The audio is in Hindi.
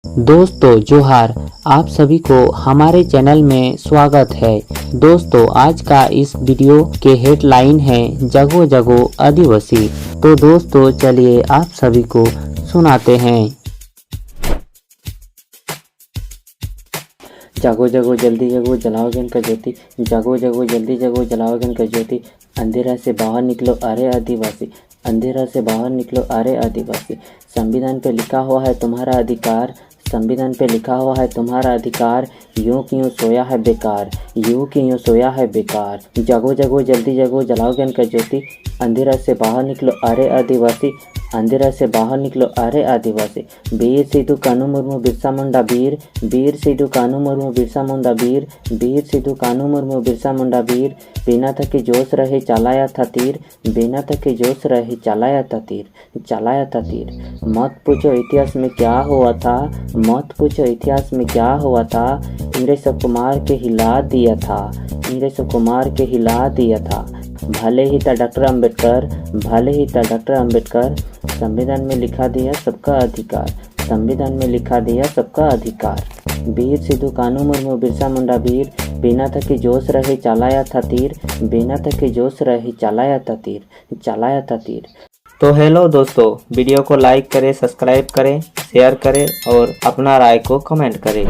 दोस्तों जोहार, आप सभी को हमारे चैनल में स्वागत है। दोस्तों आज का इस वीडियो के हेडलाइन है जगो जगो आदिवासी। तो दोस्तों चलिए आप सभी को सुनाते हैं। जागो जगो जल्दी जगो जलाओ ज्ञान का ज्योति, जागो जगो जल्दी जगो जलाओ ज्ञान का ज्योति। अंधेरा से बाहर निकलो अरे आदिवासी, अंधेरा से बाहर निकलो अरे आदिवासी। संविधान पे लिखा हुआ है तुम्हारा अधिकार, संविधान पे लिखा हुआ है तुम्हारा अधिकार। यूं क्यों सोया है बेकार, यूं क्यों सोया है बेकार। जगो जगो जल्दी जगो जलाओ ज्ञान का ज्योति, अंधेरा से बाहर निकलो अरे आदिवासी, अंधेरा से बाहर निकलो अरे आदिवासी। वीर सिद्धू कानू मुर्मू बिरसा मुंडा वीर, वीर सिद्धू कानू मुर्मू बिरसा मुंडा वीर, वीर सिद्धू कानू मुर्मू बिरसा मुंडा वीर। बिना थके जोश रहे चलाया था तीर, बिना थके जोश रहे चलाया था तीर, चलाया था तीर। मत पूछो इतिहास में क्या हुआ था, मत पूछो इतिहास में क्या हुआ था। इंग्रेज को मार के हिला दिया था, इंग्रेज को मार के हिला दिया था। भले ही था डॉक्टर अम्बेडकर, भले ही था डॉक्टर अम्बेडकर। संविधान में लिखा दिया सबका अधिकार, संविधान में लिखा दिया सबका अधिकार। वीर सिद्धू कानू मुर्मू बिरसा मुंडा वीर, बिना थके जोश रहे चलाया था तीर, बिना थके जोश रहे चलाया था तीर, चलाया था तीर। तो हेलो दोस्तों, वीडियो को लाइक करें, सब्सक्राइब करें, शेयर करें और अपना राय को कमेंट करें।